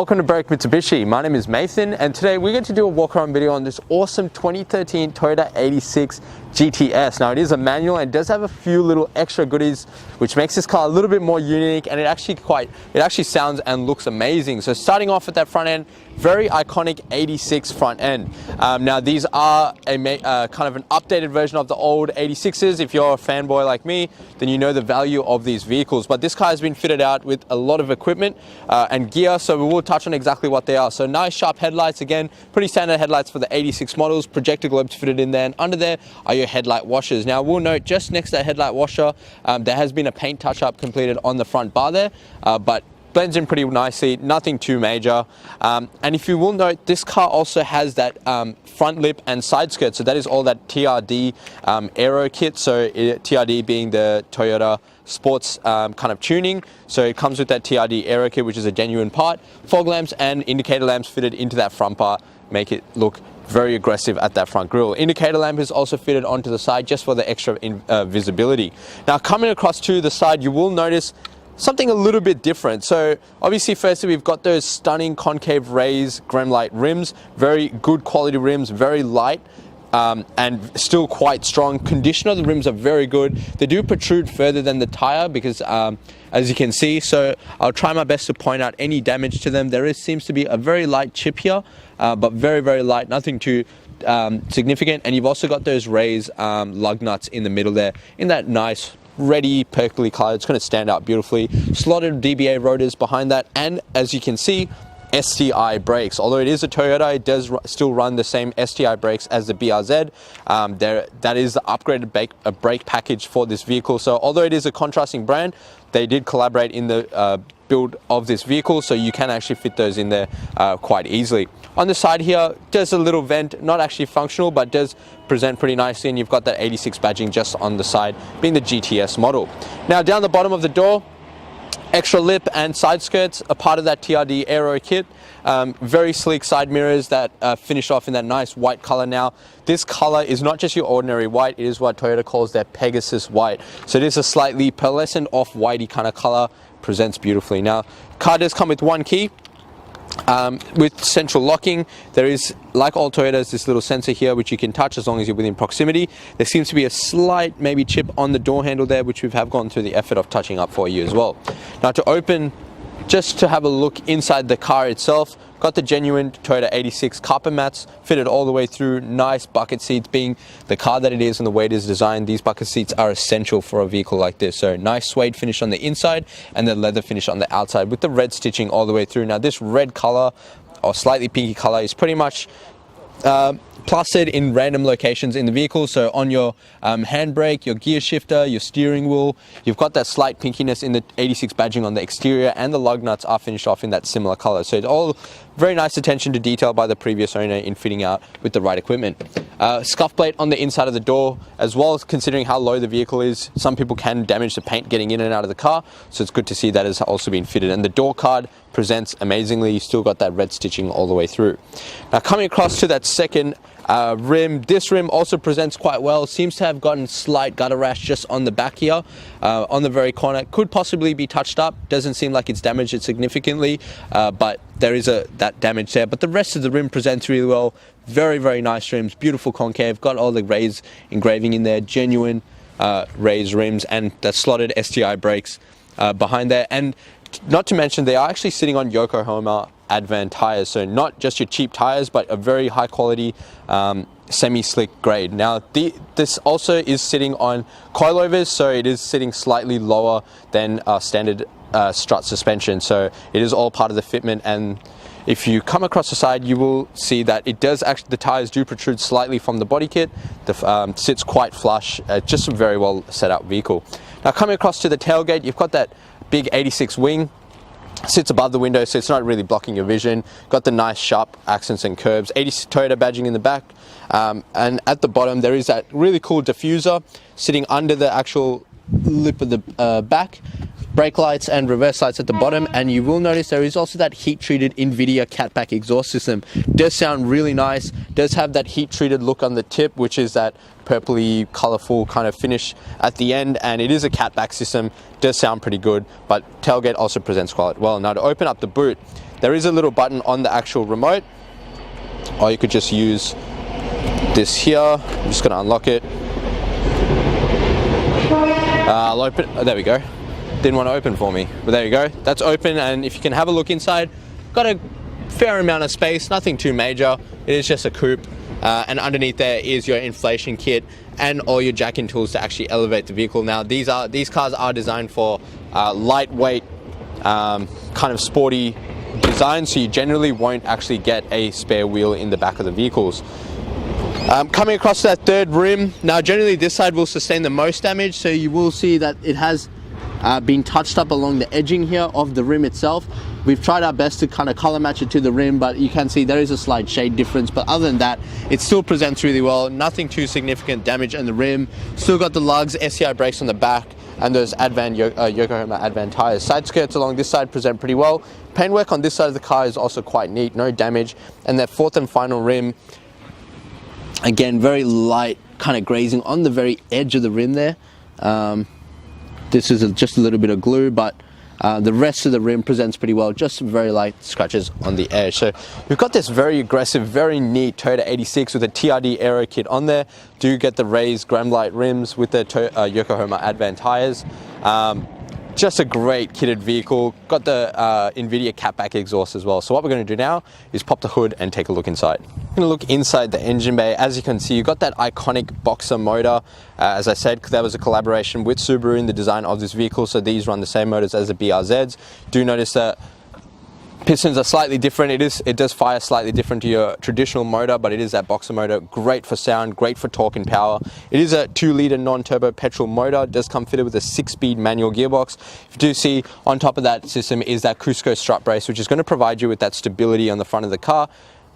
Welcome to Berwick Mitsubishi. My name is Nathan, and today we're going to do a walk around video on this awesome 2013 Toyota 86 GTS. Now it is a manual and does have a few little extra goodies which makes this car a little bit more unique, and it actually sounds and looks amazing. So starting off at that front end, very iconic 86 front end. Now these are a kind of an updated version of the old 86s. If you're a fanboy like me, then you know the value of these vehicles. But this car has been fitted out with a lot of equipment and gear, so we will touch on exactly what they are. So nice sharp headlights, again, pretty standard headlights for the 86 models, projector globes fitted in there, and under there are your headlight washers. Now we'll note just next to that headlight washer, there has been a paint touch-up completed on the front bar there, but blends in pretty nicely, nothing too major. And if you will note, this car also has that front lip and side skirt, so that is all that TRD aero kit, so TRD being the Toyota sports kind of tuning, so it comes with that TRD aero kit, which is a genuine part. Fog lamps and indicator lamps fitted into that front part make it look very aggressive at that front grille. Indicator lamp is also fitted onto the side just for the extra visibility. Now coming across to the side, you will notice something a little bit different. So obviously firstly we've got those stunning concave raised Gremlite rims, very good quality rims, very light and still quite strong. Condition of the rims are very good. They do protrude further than the tire because as you can see, so I'll try my best to point out any damage to them. Seems to be a very light chip here, but very light, nothing too significant. And you've also got those raised lug nuts in the middle there in that nice reddy purpley color. It's going to stand out beautifully. Slotted DBA rotors behind that, and as you can see, Sti brakes. Although it is a Toyota, it does still run the same Sti brakes as the BRZ. That is the upgraded brake package for this vehicle. So although it is a contrasting brand, they did collaborate in the build of this vehicle, so you can actually fit those in there quite easily. On the side here, there's a little vent, not actually functional, but does present pretty nicely, and you've got that 86 badging just on the side, being the GTS model. Now down the bottom of the door, extra lip and side skirts, a part of that TRD aero kit. Very sleek side mirrors that finish off in that nice white color. Now this color is not just your ordinary white, it is what Toyota calls their Pegasus white. So it is a slightly pearlescent off-whitey kind of color, presents beautifully. Now car does come with one key. With central locking, there is, like all Toyotas, this little sensor here which you can touch as long as you're within proximity. There seems to be a slight maybe chip on the door handle there, which we have gone through the effort of touching up for you as well. Now to open, just to have a look inside the car itself, got the genuine Toyota 86 carpet mats fitted all the way through. Nice bucket seats, being the car that it is and the way it is designed, these bucket seats are essential for a vehicle like this. So nice suede finish on the inside and the leather finish on the outside with the red stitching all the way through. Now this red color or slightly pinky color is pretty much plastered in random locations in the vehicle. So on your handbrake, your gear shifter, your steering wheel, you've got that slight pinkiness in the 86 badging on the exterior, and the lug nuts are finished off in that similar color. So it's all very nice attention to detail by the previous owner in fitting out with the right equipment. Scuff plate on the inside of the door as well, considering how low the vehicle is. Some people can damage the paint getting in and out of the car, so it's good to see that has also been fitted. And the door card presents amazingly. You still got that red stitching all the way through. Now coming across to that second rim, this rim also presents quite well. Seems to have gotten slight gutter rash just on the back here, on the very corner. Could possibly be touched up. Doesn't seem like it's damaged it significantly, but there is that damage there. But the rest of the rim presents really well. Very nice rims, beautiful concave, got all the raised engraving in there, genuine raised rims, and the slotted Sti brakes behind there. And not to mention, they are actually sitting on Yokohama Advan tires, so not just your cheap tires, but a very high quality semi-slick grade. Now this also is sitting on coilovers, so it is sitting slightly lower than standard strut suspension, so it is all part of the fitment. And if you come across the side, you will see that it does actually, the tires do protrude slightly from the body kit. The sits quite flush, just a very well set up vehicle. Now coming across to the tailgate, you've got that big 86 wing, sits above the window, so it's not really blocking your vision. Got the nice sharp accents and curves, 86 Toyota badging in the back, and at the bottom there is that really cool diffuser sitting under the actual lip of the back. brake lights and reverse lights at the bottom, and you will notice there is also that heat treated NVIDIA catback exhaust system. Does sound really nice, does have that heat treated look on the tip, which is that purpley colorful kind of finish at the end, and it is a catback system. Does sound pretty good, but tailgate also presents quite well. Now to open up the boot, there is a little button on the actual remote, or you could just use this here. I'm just going to unlock it. I'll open, oh, there we go. Didn't want to open for me, but there you go. That's open, and if you can have a look inside, got a fair amount of space, nothing too major. It is just a coupe, and underneath there is your inflation kit and all your jack-in tools to actually elevate the vehicle. Now these cars are designed for lightweight, kind of sporty design, so you generally won't actually get a spare wheel in the back of the vehicles. Coming across that third rim, now generally this side will sustain the most damage, so you will see that it has been touched up along the edging here of the rim itself. We've tried our best to kind of color match it to the rim, but you can see there is a slight shade difference, but other than that, it still presents really well. Nothing too significant damage on the rim. Still got the lugs, Sti Brakes on the back, and those Yokohama Advan tires. Side skirts along this side present pretty well. Paintwork on this side of the car is also quite neat, no damage. And that fourth and final rim, again, very light kind of grazing on the very edge of the rim there. This is just a little bit of glue, but the rest of the rim presents pretty well, just some very light scratches on the edge. So we've got this very aggressive, very neat Toyota 86 with a TRD Aero kit on there. Do get the raised Gram Light rims with the Yokohama Advan tires. Just a great kitted vehicle. Got the NVIDIA catback exhaust as well. So what we're going to do now is pop the hood and take a look inside. I'm going to look inside the engine bay. As you can see, you've got that iconic boxer motor. As I said, that was a collaboration with Subaru in the design of this vehicle, so these run the same motors as the BRZs. Do notice that pistons are slightly different. It does fire slightly different to your traditional motor, but it is that boxer motor. Great for sound, great for torque and power. It is a 2-litre non-turbo petrol motor. It does come fitted with a 6-speed manual gearbox. If you do see on top of that system is that Cusco strut brace, which is going to provide you with that stability on the front of the car.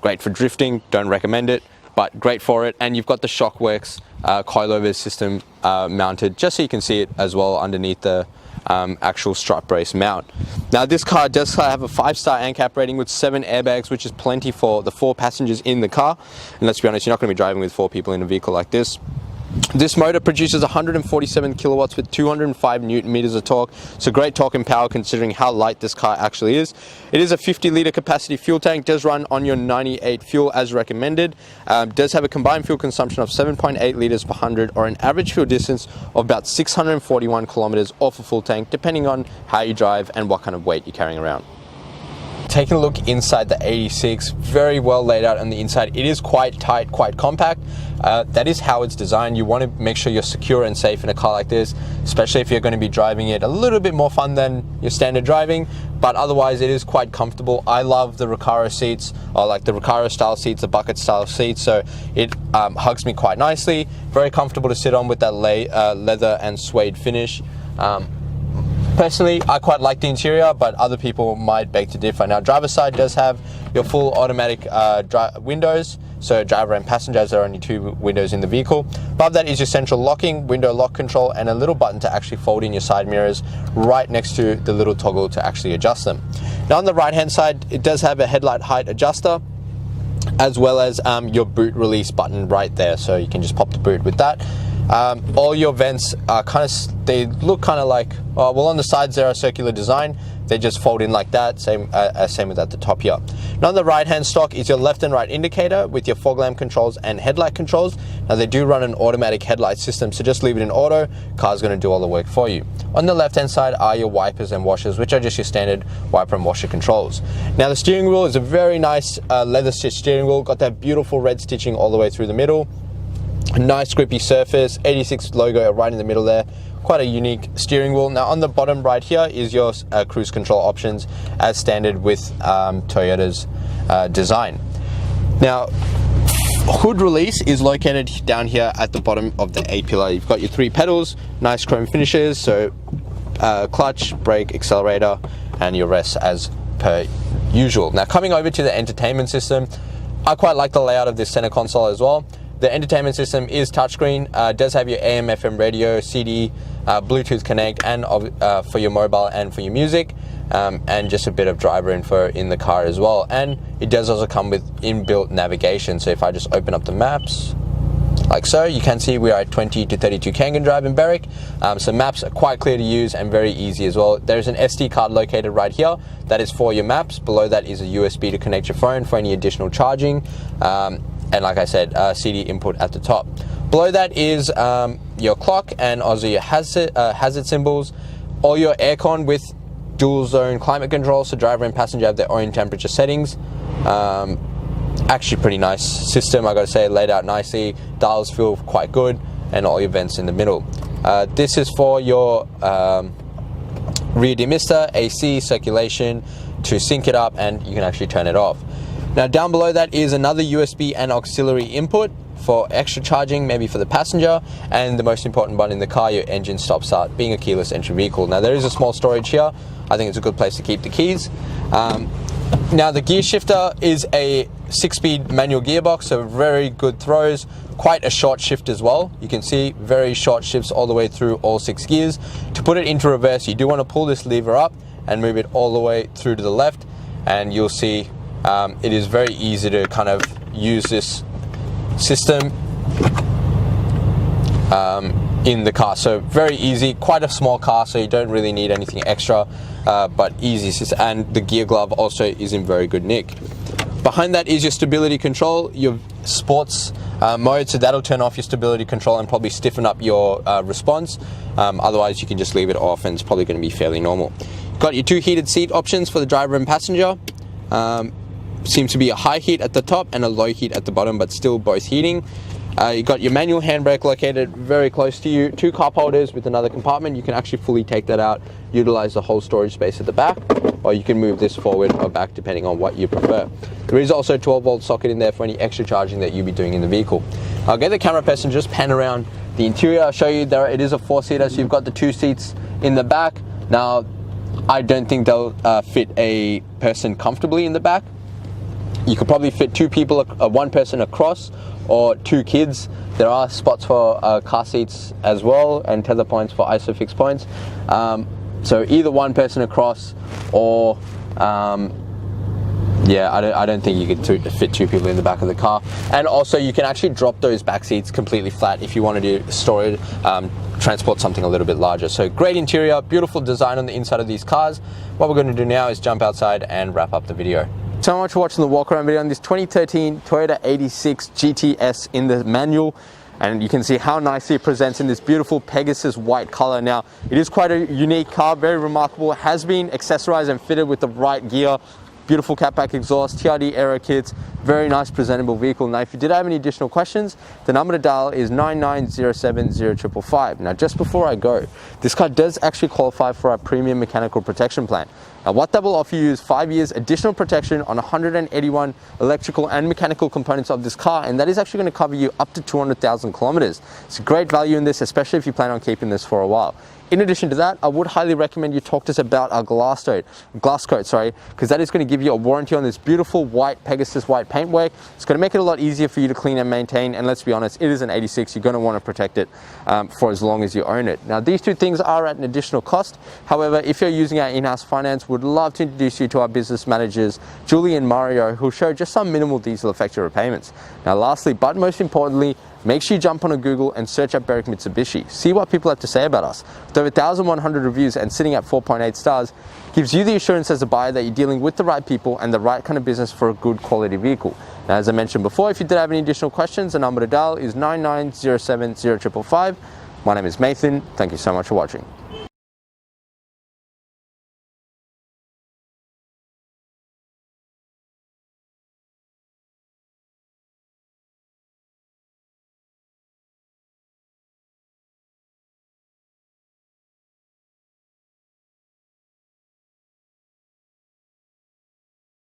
Great for drifting, don't recommend it, but great for it. And you've got the Shockworks coilover system mounted, just so you can see it as well underneath the actual strut brace mount. Now this car does have a 5-star ANCAP rating with 7 airbags, which is plenty for the 4 passengers in the car. And let's be honest, you're not going to be driving with 4 people in a vehicle like this. This motor produces 147 kilowatts with 205 newton meters of torque, so great torque and power considering how light this car actually is. It is a 50-litre capacity fuel tank, does run on your 98 fuel as recommended, does have a combined fuel consumption of 7.8 litres per 100, or an average fuel distance of about 641 kilometers off a full tank, depending on how you drive and what kind of weight you're carrying around. Taking a look inside the 86, very well laid out on the inside. It is quite tight, quite compact. That is how it's designed. You want to make sure you're secure and safe in a car like this, especially if you're going to be driving it a little bit more fun than your standard driving, but otherwise it is quite comfortable. I love the Recaro seats, or like the Recaro style seats, the bucket style seats, so it hugs me quite nicely. Very comfortable to sit on with that leather and suede finish. Personally, I quite like the interior, but other people might beg to differ. Now, driver's side does have your full automatic windows, so driver and passenger, as there are only 2 windows in the vehicle. Above that is your central locking, window lock control, and a little button to actually fold in your side mirrors right next to the little toggle to actually adjust them. Now, on the right-hand side, it does have a headlight height adjuster, as well as your boot release button right there, so you can just pop the boot with that. All your vents are they look kind of like, well, on the sides there are circular design. They just fold in like that, same with at the top here. Now on the right hand stock is your left and right indicator with your fog lamp controls and headlight controls. Now they do run an automatic headlight system, so just leave it in auto, car's going to do all the work for you. On the left hand side are your wipers and washers, which are just your standard wiper and washer controls. Now the steering wheel is a very nice leather stitched steering wheel, got that beautiful red stitching all the way through the middle. A nice grippy surface, 86 logo right in the middle there. Quite a unique steering wheel. Now on the bottom right here is your cruise control options as standard with Toyota's design. Now hood release is located down here at the bottom of the A-pillar. You've got your 3 pedals, nice chrome finishes, so clutch, brake, accelerator, and your rest as per usual. Now coming over to the entertainment system, I quite like the layout of this center console as well. The entertainment system is touchscreen, does have your AM, FM radio, CD, Bluetooth Connect, and for your mobile and for your music, and just a bit of driver info in the car as well. And it does also come with inbuilt navigation. So if I just open up the maps, like so, you can see we are at 20 to 32 Kangan Drive in Berwick. So maps are quite clear to use and very easy as well. There's an SD card located right here. That is for your maps. Below that is a USB to connect your phone for any additional charging. And like I said, CD input at the top. Below that is your clock and also your hazard symbols. All your aircon with dual zone climate control, so driver and passenger have their own temperature settings. Actually pretty nice system, I gotta say, laid out nicely. Dials feel quite good, and all your vents in the middle. This is for your rear demister, AC, circulation, to sync it up, and you can actually turn it off. Now down below that is another USB and auxiliary input for extra charging, maybe for the passenger, and the most important one in the car, your engine stop start, being a keyless entry vehicle. Now there is a small storage here. I think it's a good place to keep the keys. Now the gear shifter is a 6-speed manual gearbox, so very good throws, quite a short shift as well. You can see very short shifts all the way through all 6 gears. To put it into reverse, you do want to pull this lever up and move it all the way through to the left, and you'll see it is very easy to kind of use this system in the car. So very easy, quite a small car, so you don't really need anything extra, but easy. And the gear glove also is in very good nick. Behind that is your stability control, your sports mode, so that'll turn off your stability control and probably stiffen up your response. Otherwise you can just leave it off and it's probably going to be fairly normal. Got your 2 heated seat options for the driver and passenger. Seems to be a high heat at the top and a low heat at the bottom, but still both heating. You got your manual handbrake located very close to you, 2 cup holders with another compartment. You can actually fully take that out, utilize the whole storage space at the back, or you can move this forward or back depending on what you prefer. There is also a 12-volt socket in there for any extra charging that you'll be doing in the vehicle. I'll get the camera person and just pan around the interior. I'll show you there it is a 4-seater, so you've got the 2 seats in the back. Now I don't think they'll fit a person comfortably in the back. You could probably fit 2 people, 1 person across, or 2 kids. There are spots for car seats as well, and tether points for ISOFIX points. So either 1 person across, or yeah, I don't think you could fit 2 people in the back of the car. And also you can actually drop those back seats completely flat if you wanted to store it, transport something a little bit larger. So great interior, beautiful design on the inside of these cars. What we're going to do now is jump outside and wrap up the video. So much for watching the walk around video on this 2013 Toyota 86 GTS in the manual, and you can see how nicely it presents in this beautiful Pegasus white color. Now it is quite a unique car, very remarkable. It has been accessorized and fitted with the right gear, beautiful catback exhaust, TRD aero kits, very nice presentable vehicle. Now if you did have any additional questions, the number to dial is 99070555. Now just before I go, this car does actually qualify for our premium mechanical protection plan. Now what that will offer you is 5 years additional protection on 181 electrical and mechanical components of this car, and that is actually going to cover you up to 200,000 kilometers. It's a great value in this, especially if you plan on keeping this for a while. In addition to that, I would highly recommend you talk to us about our glass coat, because that is going to give you a warranty on this beautiful white Pegasus white paintwork. It's going to make it a lot easier for you to clean and maintain, and let's be honest, it is an 86, you're going to want to protect it for as long as you own it. Now these 2 things are at an additional cost. However, if you're using our in-house finance, we'd love to introduce you to our business managers, Julie and Mario, who'll show just some minimal diesel effective repayments. Now lastly, but most importantly, make sure you jump on a Google and search up Berwick Mitsubishi. See what people have to say about us. With over 1,100 reviews and sitting at 4.8 stars, gives you the assurance as a buyer that you're dealing with the right people and the right kind of business for a good quality vehicle. Now, as I mentioned before, if you did have any additional questions, the number to dial is 99070555. My name is Nathan. Thank you so much for watching.